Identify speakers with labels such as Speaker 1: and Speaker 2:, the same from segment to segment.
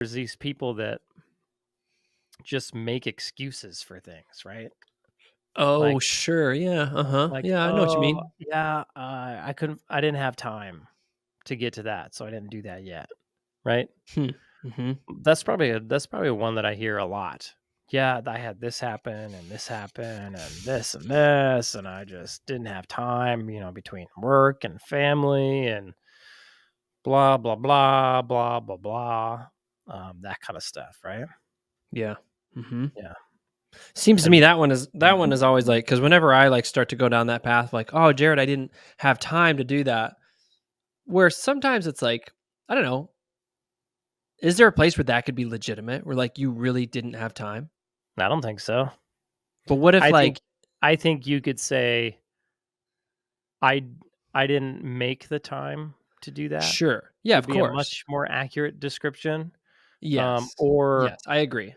Speaker 1: there's these people that just make excuses for things, right?
Speaker 2: Oh,
Speaker 1: Like
Speaker 2: sure. Yeah. Uh-huh. Yeah, I know what you
Speaker 1: "Oh,
Speaker 2: mean.
Speaker 1: yeah, I didn't have time to get to that, so I didn't do that yet." Right?
Speaker 2: Hmm. Mhm.
Speaker 1: That's probably one that I hear a lot. "Yeah, I had this happen, and this, and I just didn't have time, between work and family and blah, blah, blah, blah, blah, blah." That kinda stuff, right?
Speaker 2: Yeah. Mhm.
Speaker 1: Yeah,
Speaker 2: Seems to
Speaker 1: and
Speaker 2: me that one is always like, because whenever I like start to go down that path, like, oh, Jared, I didn't have time to do that. Where sometimes it's like, I don't know, is there a place where that could be legitimate, where like you really didn't have time?
Speaker 1: I don't think so.
Speaker 2: But what if
Speaker 1: I think
Speaker 2: like,
Speaker 1: I think you could say, "I I didn't make the time to do that,"
Speaker 2: sure, yeah,
Speaker 1: would
Speaker 2: of
Speaker 1: be a
Speaker 2: course,
Speaker 1: much more accurate description,
Speaker 2: yes,
Speaker 1: or
Speaker 2: yes, I agree.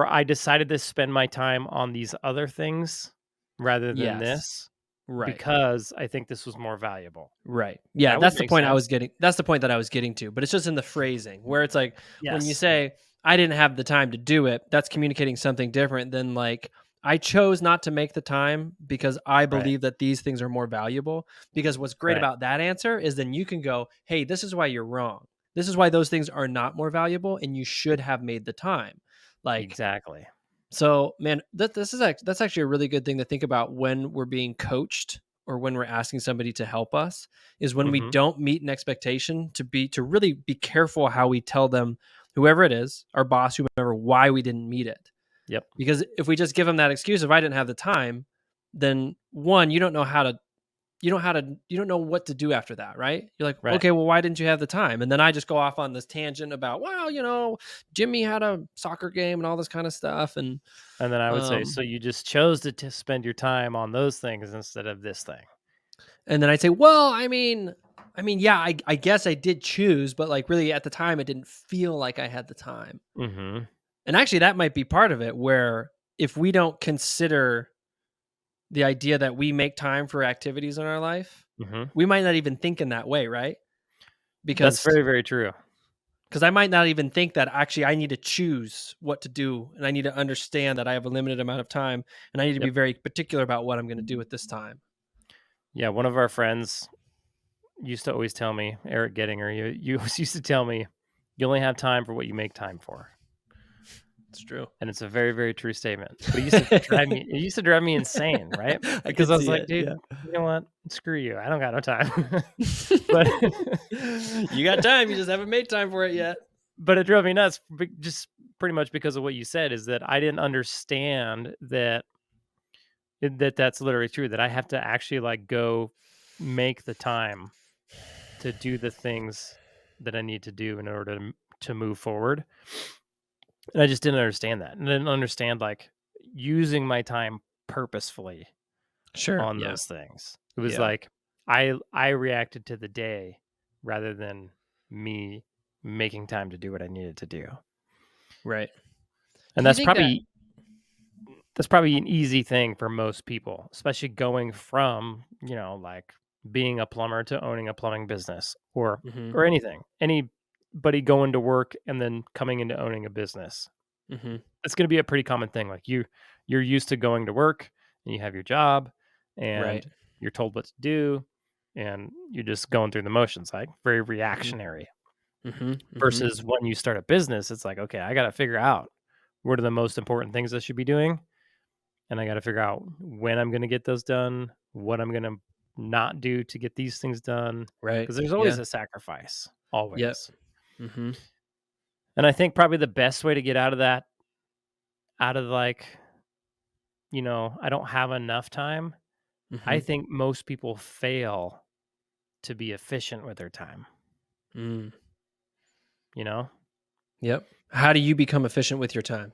Speaker 1: I decided to spend my time on these other things rather than
Speaker 2: Yes,
Speaker 1: this
Speaker 2: right,
Speaker 1: because I think this was more valuable.
Speaker 2: right, yeah.
Speaker 1: That would
Speaker 2: That's the
Speaker 1: make
Speaker 2: point I was
Speaker 1: sense.
Speaker 2: getting. That's the point that I was getting to. But it's just in the phrasing where it's like when you
Speaker 1: Yes.
Speaker 2: say I didn't have the time to do it, that's communicating something different than like I chose not to make the time because I
Speaker 1: Right.
Speaker 2: believe that these things are more valuable. Because what's great
Speaker 1: Right.
Speaker 2: about that answer is then you can go, hey, this is why you're wrong. This is why those things are not more valuable, and you should have made the time. Like,
Speaker 1: Exactly.
Speaker 2: so, man, that's actually a really good thing to think about when we're being coached or when we're asking somebody to help us, is when we
Speaker 1: Mhm.
Speaker 2: don't meet an expectation to really be careful how we tell them, whoever it is, our boss, whomever, why we didn't meet it.
Speaker 1: Yep.
Speaker 2: Because if we just give them that excuse, if I didn't have the time, then one, you don't know what to do after that, right? You're like,
Speaker 1: Right.
Speaker 2: okay, well, why didn't you have the time? And then I just go off on this tangent about, well, Jimmy had a soccer game and all this kind of stuff, and
Speaker 1: And then I would say,
Speaker 2: um,
Speaker 1: "So you just chose to spend your time on those things instead of this thing."
Speaker 2: and then I'd say, well, yeah, I guess I did choose, but like really at the time, it didn't feel like I had the time.
Speaker 1: Mhm.
Speaker 2: And actually, that might be part of it, where if we don't consider the idea that we make time for activities in our life,
Speaker 1: Mhm.
Speaker 2: we might not even think in that way, right?
Speaker 1: That's
Speaker 2: Because
Speaker 1: very, very true.
Speaker 2: because I might not even think that actually I need to choose what to do, and I need to understand that I have a limited amount of time, and I need to be
Speaker 1: Yep.
Speaker 2: very particular about what I'm going to do at this time.
Speaker 1: Yeah, one of our friends used to always tell me, Eric Gettinger, you always used to tell me, "You only have time for what you make time for."
Speaker 2: It's true.
Speaker 1: And it's a very, very true statement, but it used to drive me insane, right?
Speaker 2: I
Speaker 1: Because
Speaker 2: could
Speaker 1: I was
Speaker 2: see
Speaker 1: like,
Speaker 2: it.
Speaker 1: "Dude,
Speaker 2: Yeah.
Speaker 1: you know what? Screw you. I don't got no time." But
Speaker 2: You got time. You just haven't made time for it yet.
Speaker 1: but it drove me nuts just pretty much because of what you said is that I didn't understand that's literally true, that I have to actually, like, go make the time to do the things that I need to do in order to move forward, and I just didn't understand that, and I didn't understand, like, using my time purposefully
Speaker 2: Sure.
Speaker 1: on
Speaker 2: Yeah.
Speaker 1: those things. It was
Speaker 2: Yeah.
Speaker 1: like I reacted to the day rather than me making time to do what I needed to do.
Speaker 2: Right.
Speaker 1: And
Speaker 2: Do you think that?
Speaker 1: that's probably an easy thing for most people, especially going from, like being a plumber to owning a plumbing business
Speaker 2: Hmm.
Speaker 1: or anything. Anybody going to work and then coming into owning a business.
Speaker 2: Hmm.
Speaker 1: It's going to be a pretty common thing. Like you're used to going to work and you have your job
Speaker 2: Right.
Speaker 1: and you're told what to do and you're just going through the motions, like very
Speaker 2: Hmm.
Speaker 1: reactionary.
Speaker 2: Hmm. Hmm.
Speaker 1: Versus when you start a business, it's like, okay, I got to figure out what are the most important things I should be doing, and I got to figure out when I'm going to get those done, what I'm going to not do to get these things done,
Speaker 2: Right.
Speaker 1: because there's
Speaker 2: Yeah.
Speaker 1: always a sacrifice,
Speaker 2: Yep.
Speaker 1: always.
Speaker 2: Hmm.
Speaker 1: And I think probably the best way to get out of that, out of like, I don't have enough time. I
Speaker 2: Hmm.
Speaker 1: think most people fail to be efficient with their time,
Speaker 2: Mm.
Speaker 1: you know?
Speaker 2: Yep. How do you become efficient with your time?